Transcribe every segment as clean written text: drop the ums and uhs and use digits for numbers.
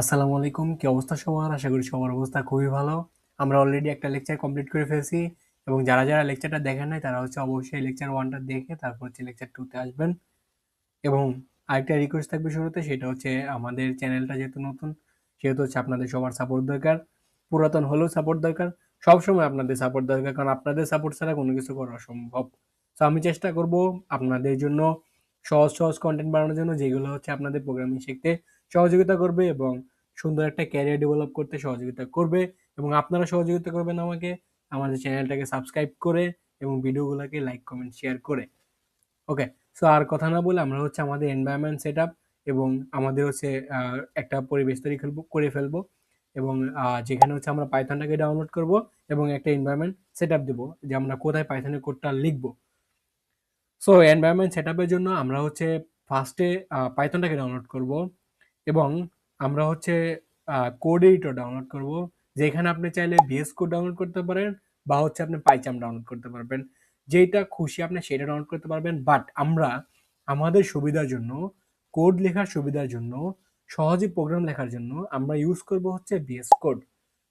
আসসালামু আলাইকুম। কি অবস্থা সবার? আশা করি সবার অবস্থা খুবই ভালো। আমরা অলরেডি একটা লেকচার কমপ্লিট করে ফেলছি এবং যারা লেকচারটা দেখেন নাই তারা অবশ্যই লেকচার 1 টা দেখে তারপর লেকচার 2 তে আসবেন। এবং আরেকটা রিকোয়েস্ট থাকবে শুরুতে, সেটা হচ্ছে আমাদের চ্যানেলটা যেহেতু নতুন, সেহেতু আপনাদের সবার সাপোর্ট দরকার। পুরাতন হলেও সাপোর্ট দরকার। সবসময় আপনাদের সাপোর্ট দরকার, কারণ আপনাদের সাপোর্ট ছাড়া কোনো কিছু করা অসম্ভব। তো আমি চেষ্টা করব আপনাদের জন্য সহজ কনটেন্ট বানানোর জন্য, যেগুলো আপনাদের প্রোগ্রামিং শিখতে সহযোগিতা করবে এবং সুন্দর একটা ক্যারিয়ার ডেভেলপ করতে সহযোগিতা করবে। এবং আপনারা সহযোগিতা করবেন আমাকে আমাদের চ্যানেলটাকে সাবস্ক্রাইব করে এবং ভিডিওগুলোকে লাইক, কমেন্ট, শেয়ার করে। ওকে। সো আর কথা না বলে আমরা আমাদের এনভায়রনমেন্ট সেটআপ এবং আমাদের একটা পরিবেশ তৈরি করে ফেলবো এবং যেখানে আমরা পাইথনটাকে ডাউনলোড করব এবং একটা এনভায়রনমেন্ট সেটআপ দেব যে আমরা কোথায় পাইথনের কোডটা লিখবো। সো এনভায়রনমেন্ট সেটআপের জন্য আমরা ফার্স্টে পাইথনটাকে ডাউনলোড করব এবং আমরা কোড এডিটর ডাউনলোড করব, যেখানে আপনি চাইলে ভিএস কোড ডাউনলোড করতে পারেন বা আপনি পাইচাম ডাউনলোড করতে পারবেন। যেটা খুশি আপনি সেটা ডাউনলোড করতে পারবেন, বাট আমরা আমাদের সুবিধার জন্য, কোড লেখার সুবিধার জন্য, সহজে প্রোগ্রাম লেখার জন্য আমরা ইউজ করব VS code,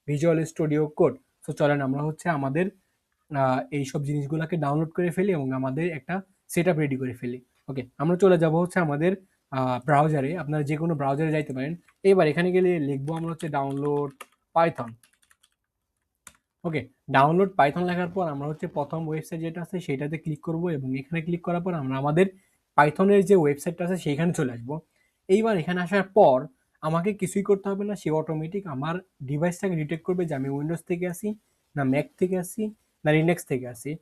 visual studio code. তো চলেন আমরা আমাদের এইসব জিনিসগুলোকে ডাউনলোড করে ফেলি এবং আমাদের একটা সেটআপ রেডি করে ফেলি। ওকে, আমরা চলে যাব আমাদের ব্রাউজারে। আপনারা যে কোনো ব্রাউজারে যাইতে পারেন। এবার এখানে গেলে লিখবো আমরা ডাউনলোড পাইথন। ওকে, ডাউনলোড পাইথন লেখার পর আমরা প্রথম ওয়েবসাইট যেটা আছে সেটাতে ক্লিক করব এবং এখানে ক্লিক করার পর আমরা আমাদের পাইথনের যে ওয়েবসাইটটা আছে সেইখানে চলে আসবো। এইবার এখানে আসার পর আমাকে কিছুই করতে হবে না, সে অটোমেটিক আমার ডিভাইসটাকে ডিটেক্ট করবে যে আমি উইন্ডোজ থেকে আসি, না ম্যাক থেকে আসি, না লিনাক্স থেকে আসি।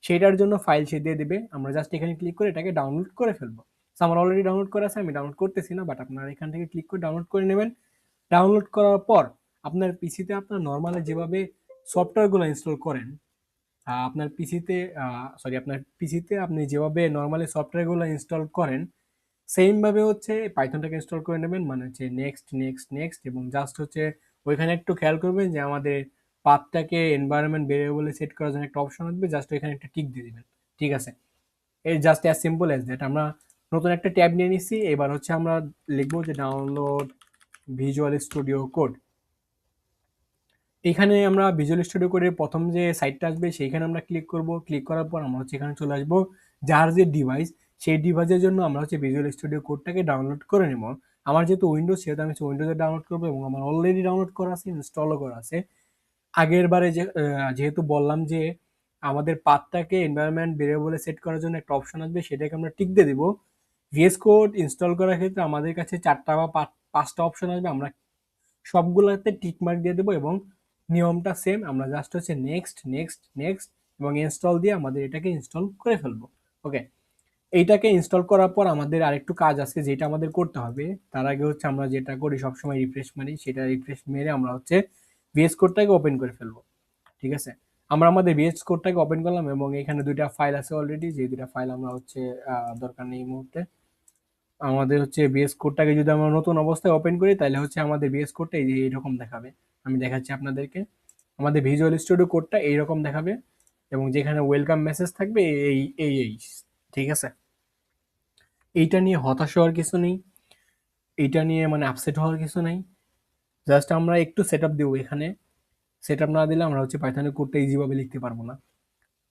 সেটার জন্য ফাইল সে দিয়ে দেবে। আমরা জাস্ট এখানে ক্লিক করে এটাকে ডাউনলোড করে ফেলবো। সো আমার অলরেডি ডাউনলোড করা আছে, আমি ডাউনলোড করতেছি না, বাট আপনারা এখান থেকে ক্লিক করে ডাউনলোড করে নেবেন। ডাউনলোড করার পর আপনার পিসিতে আপনার নর্মালি যেভাবে সফটওয়্যারগুলো ইনস্টল করেন, আপনার পিসিতে আপনি যেভাবে নর্মালি সফটওয়্যারগুলো ইনস্টল করেন, সেম ভাবে পাইথনটাকে ইনস্টল করে নেবেন। মানে নেক্সট নেক্সট নেক্সট এবং জাস্ট ওইখানে একটু খেয়াল করবেন যে আমাদের পাথটাকে এনভায়রনমেন্ট ভেরিয়েবলে সেট করার জন্য একটা অপশন আসবে, জাস্ট ওইখানে একটা টিক দিয়ে দিবেন। ঠিক আছে, এই just as simple as that. আমরা নতুন একটা ট্যাব নিয়ে নিচ্ছি। এবার আমরা লিখবো যে ডাউনলোড ভিজুয়াল স্টুডিও কোড। এখানে আমরা ভিজুয়াল স্টুডিও কোডের প্রথম যে সাইটটা আসবে সেইখানে আমরা ক্লিক করব। ক্লিক করার পর আমরা এখানে চলে আসবো। যার যে ডিভাইস, সেই ডিভাইসের জন্য আমরা ভিজুয়াল স্টুডিও কোডটাকে ডাউনলোড করে নেব। আমার যেহেতু উইন্ডোজ, সেহেতু আমি উইন্ডোজে ডাউনলোড করবো এবং আমার অলরেডি ডাউনলোড করা আছে, ইনস্টলও করা আছে। আগের বারে যেহেতু বললাম যে আমাদের পাথটাকে এনভায়রনমেন্ট ভেরিয়েবলে সেট করার জন্য একটা অপশন আসবে, সেটাকে আমরা টিক দিয়ে দিব। ভিএস কোড ইনস্টল করার ক্ষেত্রে আমাদের কাছে 4টা বা 5টা অপশন আসবে, আমরা সবগুলোতে টিক মার্ক দিয়ে দেবো এবং নিয়মটা সেম। আমরা জাস্ট নেক্সট নেক্সট নেক্সট এবং ইনস্টল দিয়ে আমাদের এটাকে ইনস্টল করে ফেলবো। ওকে, এইটাকে ইনস্টল করার পর আমাদের আরেকটু কাজ আছে যেটা আমাদের করতে হবে। তার আগে আমরা যেটা করি সবসময় রিফ্রেশ মারি, সেটা রিফ্রেশ মেরে আমরা ভিএস কোডটাকে ওপেন করে ফেলবো। ঠিক আছে, আমরা আমাদের ভিএস কোডটাকে ওপেন করলাম এবং এখানে দুইটা ফাইল আছে অলরেডি, যে দুইটা ফাইল আমরা দরকার নেই এই মুহূর্তে। আমাদের বিএস কোডটাকে যদি আমরা নতুন অবস্থায় ওপেন করি, তাহলে আমাদের বিএস কোডটা এই যে এইরকম দেখাবে। আমি দেখাচ্ছি আপনাদেরকে। আমাদের ভিজুয়াল স্টুডিও কোডটা এইরকম দেখাবে এবং যেখানে ওয়েলকাম মেসেজ থাকবে এই এই এই ঠিক আছে, এইটা নিয়ে হতাশ হওয়ার কিছু নেই, এইটা নিয়ে মানে আপসেট হওয়ার কিছু নেই। জাস্ট আমরা একটু সেট আপ দেবো। এখানে সেট আপ না দিলে আমরা পাইথনের কোডটা ইজিভাবে লিখতে পারবো না।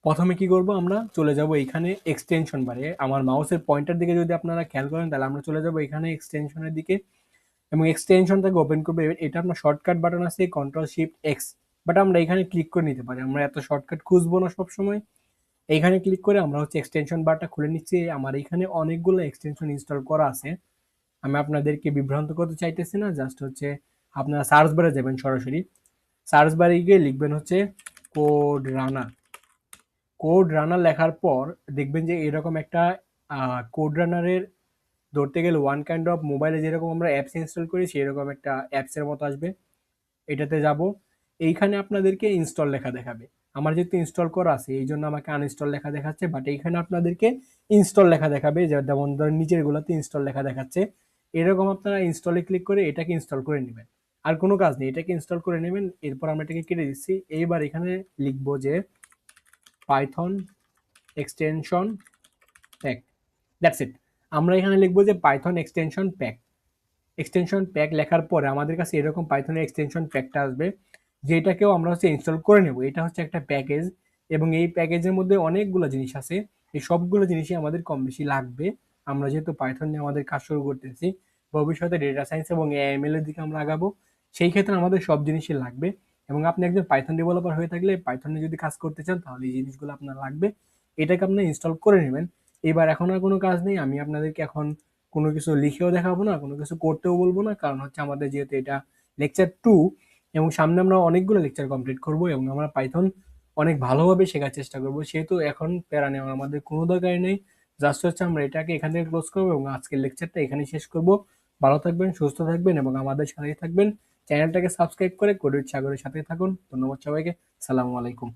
প্রথমে কি করব, আমরা চলে যাব এখানে এক্সটেনশন বারে। আমার মাউসের পয়েন্টার দিকে যদি আপনারা খেয়াল করেন, তাহলে আমরা চলে যাব এখানে এক্সটেনশনের দিকে এবং এক্সটেনশনটাকে ওপেন করবে। এটা আপনার শর্টকাট বাটন আছে কন্ট্রোল শিফট এক্স, বাট আমরা এখানে ক্লিক করে নিতে পারি। আমরা এত শর্টকাট খুঁজবো না সবসময়। এইখানে ক্লিক করে আমরা এক্সটেনশন বারটা খুলে নিচ্ছি। আমার এখানে অনেকগুলো এক্সটেনশন ইনস্টল করা আছে, আমি আপনাদেরকে বিভ্রান্ত করতে চাইতেছি না। জাস্ট আপনারা সার্চ বারে যাবেন, সরাসরি সার্চ বারে গিয়ে লিখবেন কোড রানার। কোড রানার লেখার পর দেখবেন যে এরকম একটা কোড রানারের ধরতে গেলে ওয়ান কাইন্ড অফ মোবাইলে যেরকম আমরা অ্যাপস ইনস্টল করি সেরকম একটা অ্যাপসের মতো আসবে। এটাতে যাব, এইখানে আপনাদেরকে ইনস্টল লেখা দেখাবে। আমার যেহেতু ইনস্টল করা আছে এই জন্য আমাকে আনইনস্টল লেখা দেখাচ্ছে, বাট এইখানে আপনাদেরকে ইনস্টল লেখা দেখাবে, যেমন ধরেন নিচের গুলোতে ইনস্টল লেখা দেখাচ্ছে। এরকম আপনারা ইনস্টলে ক্লিক করে এটাকে ইনস্টল করে নেবেন। আর কোনো কাজ নেই, এটাকে ইনস্টল করে নেবেন। এরপর আমরা এটাকে কেটে দিচ্ছি। এইবার এখানে লিখবো যে Python extension pack. That's it. আমরা এখানে লিখবো যে Python extension pack. Extension pack লেখার পরে আমাদের কাছে এরকম পাইথনের এক্সটেনশন প্যাকটা আসবে, যেটাকেও আমরা ইনস্টল করে নেব। এটা হচ্ছে একটা প্যাকেজ, এবং এই প্যাকেজের মধ্যে অনেকগুলো জিনিস আছে। এই সবগুলো জিনিসই আমাদের কম বেশি লাগবে। আমরা যেহেতু পাইথন নিয়ে আমাদের কাজ শুরু করতেছি, ভবিষ্যতে ডেটা সায়েন্স এবং এআইএমএল এর দিকে আমরা আগাবো, সেই ক্ষেত্রে আমাদের সব জিনিসই লাগবে। এবং আপনি একজন পাইথন ডেভেলপার হয়ে থাকলে, পাইথনে যদি কাজ করতে চান, তাহলে এই জিনিসগুলো আপনার লাগবে। এটাকে আপনি ইনস্টল করে নেবেন। এবার এখন আর কোনো কাজ নেই, আমি আপনাদেরকে এখন কোনো কিছু লিখেও দেখাবো না, কোনো কিছু করতেও বলবো না, কারণ হচ্ছে আমাদের যেহেতু এটা লেকচার 2, এবং সামনে আমরা অনেকগুলো লেকচার কমপ্লিট করব এবং আমরা পাইথন অনেক ভালোভাবে শেখার চেষ্টা করব, সেহেতু এখন প্যারা নেওয়ার আমাদের কোনো দরকার নেই। জাস্ট হচ্ছে আমরা এটাকে এখান থেকে ক্লোজ করবো এবং আজকের লেকচারটা এখানেই শেষ করব। ভালো থাকবেন, সুস্থ থাকবেন এবং আমাদের সাথেই থাকবেন। চ্যানেলটাকে সাবস্ক্রাইব করে কোডের সাগরের সাথে থাকুন। ধন্যবাদ সবাইকে। সালামু আলাইকুম।